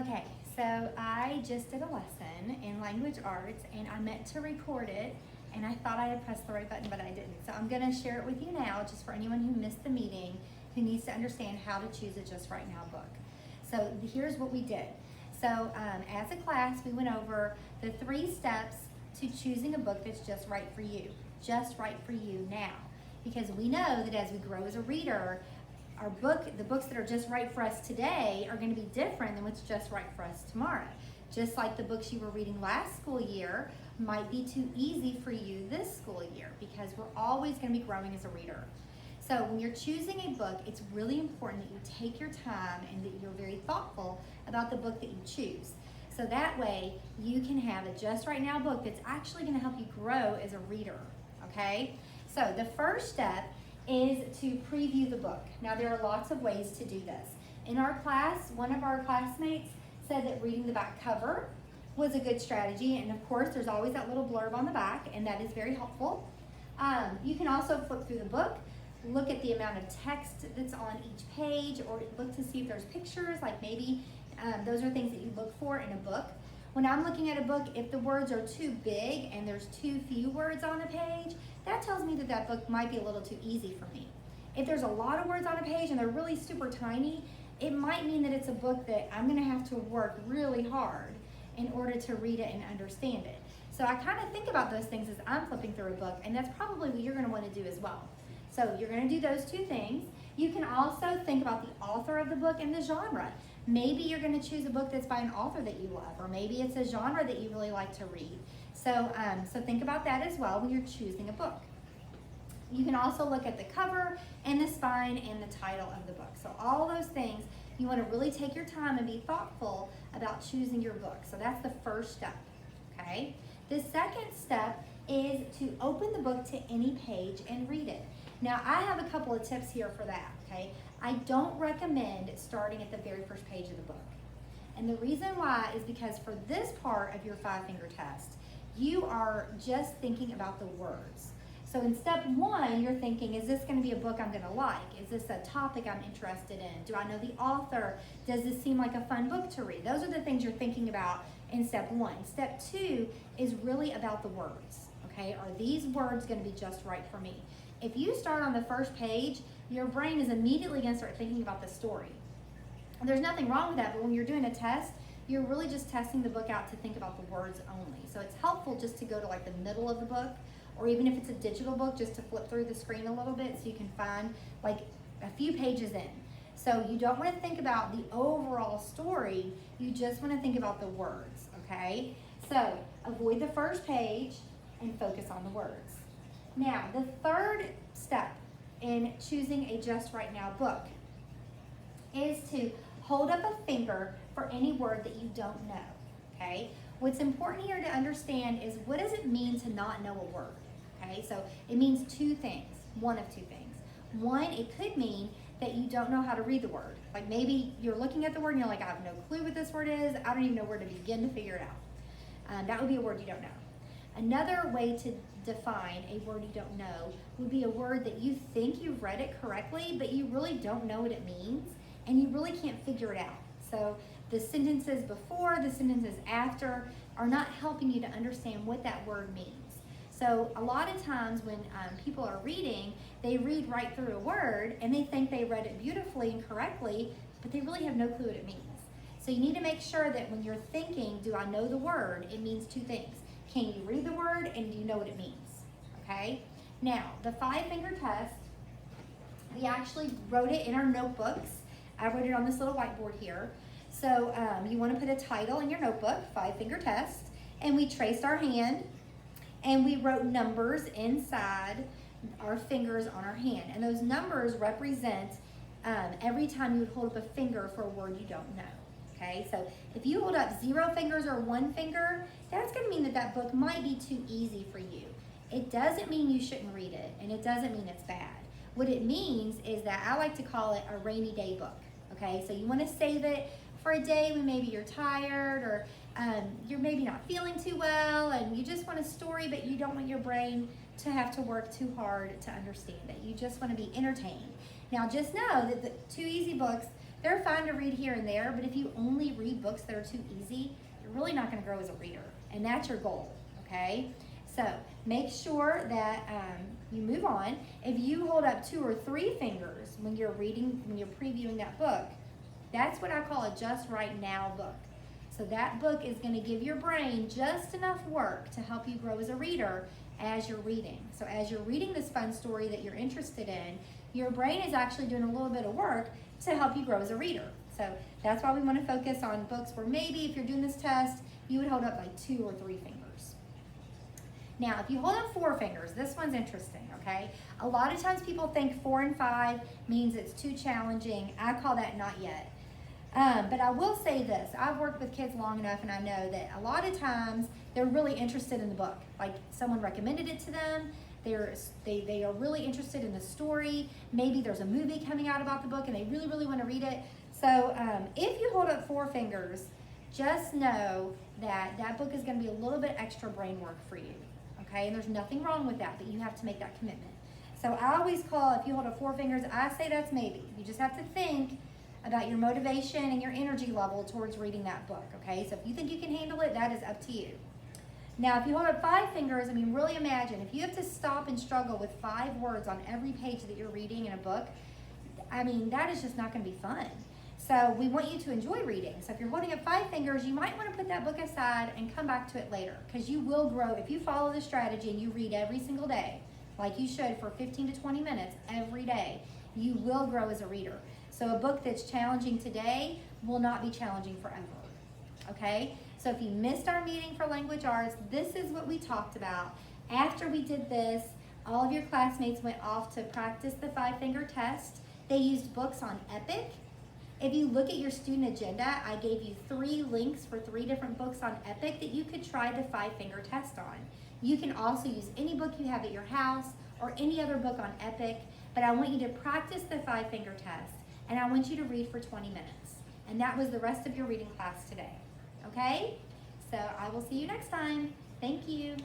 Okay, so I just did a lesson in language arts and I meant to record it and I thought I had pressed the right button, but I didn't. So I'm gonna share it with you now, just for anyone who missed the meeting, who needs to understand how to choose a Just Right Now book. So here's what we did. So as a class, we went over the 3 steps to choosing a book that's just right for you now. Because we know that as we grow as a reader, the books that are just right for us today are going to be different than what's just right for us tomorrow. Just like the books you were reading last school year might be too easy for you this school year, because we're always going to be growing as a reader. So when you're choosing a book, it's really important that you take your time and that you're very thoughtful about the book that you choose. So that way you can have a Just Right Now book that's actually going to help you grow as a reader, okay? So the first step is to preview the book. Now there are lots of ways to do this. In our class, one of our classmates said that reading the back cover was a good strategy, and of course there's always that little blurb on the back, and that is very helpful. You can also flip through the book, look at the amount of text that's on each page, or look to see if there's pictures, like maybe those are things that you look for in a book. When I'm looking at a book, if the words are too big and there's too few words on a page, that tells me that that book might be a little too easy for me. If there's a lot of words on a page and they're really super tiny, it might mean that it's a book that I'm gonna have to work really hard in order to read it and understand it. So I kind of think about those things as I'm flipping through a book, and that's probably what you're gonna wanna do as well. So you're gonna do those 2 things. You can also think about the author of the book and the genre. Maybe you're gonna choose a book that's by an author that you love, or maybe it's a genre that you really like to read. So, so think about that as well when you're choosing a book. You can also look at the cover and the spine and the title of the book. So all those things, you wanna really take your time and be thoughtful about choosing your book. So that's the first step, okay? The second step is to open the book to any page and read it. Now, I have a couple of tips here for that, okay? I don't recommend starting at the very first page of the book. And the reason why is because for this part of your 5-finger test, you are just thinking about the words. So in step 1, you're thinking, is this gonna be a book I'm gonna like? Is this a topic I'm interested in? Do I know the author? Does this seem like a fun book to read? Those are the things you're thinking about in step 1. Step 2 is really about the words, okay? Are these words gonna be just right for me? If you start on the first page, your brain is immediately gonna start thinking about the story. And there's nothing wrong with that, but when you're doing a test, you're really just testing the book out to think about the words only. So it's helpful just to go to like the middle of the book, or even if it's a digital book, just to flip through the screen a little bit so you can find like a few pages in. So you don't wanna think about the overall story, you just wanna think about the words, okay? So avoid the first page and focus on the words. Now, the third step in choosing a Just Right Now book is to hold up a finger for any word that you don't know, okay? What's important here to understand is, what does it mean to not know a word, okay? So it means 2 things, one of 2 things. One, it could mean that you don't know how to read the word. Like maybe you're looking at the word and you're like, I have no clue what this word is, I don't even know where to begin to figure it out. That would be a word you don't know. Another way to define a word you don't know would be a word that you think you've read it correctly, but you really don't know what it means, and you really can't figure it out. So the sentences before, the sentences after are not helping you to understand what that word means. So a lot of times when people are reading, they read right through a word and they think they read it beautifully and correctly, but they really have no clue what it means. So you need to make sure that when you're thinking, do I know the word, it means 2 things. Can you read the word, and do you know what it means, okay? Now, the 5-finger test, we actually wrote it in our notebooks. I wrote it on this little whiteboard here. So you wanna put a title in your notebook, 5-finger test, and we traced our hand, and we wrote numbers inside our fingers on our hand. And those numbers represent every time you would hold up a finger for a word you don't know. Okay, so if you hold up 0 fingers or 1 finger, that's gonna mean that that book might be too easy for you. It doesn't mean you shouldn't read it, and it doesn't mean it's bad. What it means is that I like to call it a rainy day book, okay? So you wanna save it for a day when maybe you're tired, or you're maybe not feeling too well, and you just want a story, but you don't want your brain to have to work too hard to understand it. You just wanna be entertained. Now just know that the 2 easy books, they're fine to read here and there, but if you only read books that are too easy, you're really not going to grow as a reader, and that's your goal, okay? So make sure that you move on. If you hold up 2 or 3 fingers when you're reading, when you're previewing that book, that's what I call a just right now book. So that book is going to give your brain just enough work to help you grow as a reader as you're reading. So as you're reading this fun story that you're interested in, your brain is actually doing a little bit of work to help you grow as a reader. So that's why we want to focus on books where maybe if you're doing this test, you would hold up like 2 or 3 fingers. Now, if you hold up 4 fingers, this one's interesting, okay? A lot of times people think 4 and 5 means it's too challenging. I call that not yet. But I will say this, I've worked with kids long enough and I know that a lot of times they're really interested in the book. Like someone recommended it to them, they are really interested in the story. Maybe there's a movie coming out about the book and they really, really want to read it. So if you hold up 4 fingers, just know that that book is going to be a little bit extra brain work for you, okay? And there's nothing wrong with that, but you have to make that commitment. So I always call, if you hold up 4 fingers, I say that's maybe. You just have to think about your motivation and your energy level towards reading that book, okay? So if you think you can handle it, that is up to you. Now, if you hold up 5 fingers, I mean, really imagine, if you have to stop and struggle with 5 words on every page that you're reading in a book, I mean, that is just not going to be fun. So we want you to enjoy reading. So if you're holding up 5 fingers, you might want to put that book aside and come back to it later, because you will grow. If you follow this strategy and you read every single day, like you should for 15 to 20 minutes every day, you will grow as a reader. So a book that's challenging today will not be challenging forever, okay? So if you missed our meeting for language arts, this is what we talked about. After we did this, all of your classmates went off to practice the 5-finger test. They used books on Epic. If you look at your student agenda, I gave you 3 links for 3 different books on Epic that you could try the 5-finger test on. You can also use any book you have at your house or any other book on Epic, but I want you to practice the 5-finger test, and I want you to read for 20 minutes. And that was the rest of your reading class today, okay? So I will see you next time. Thank you.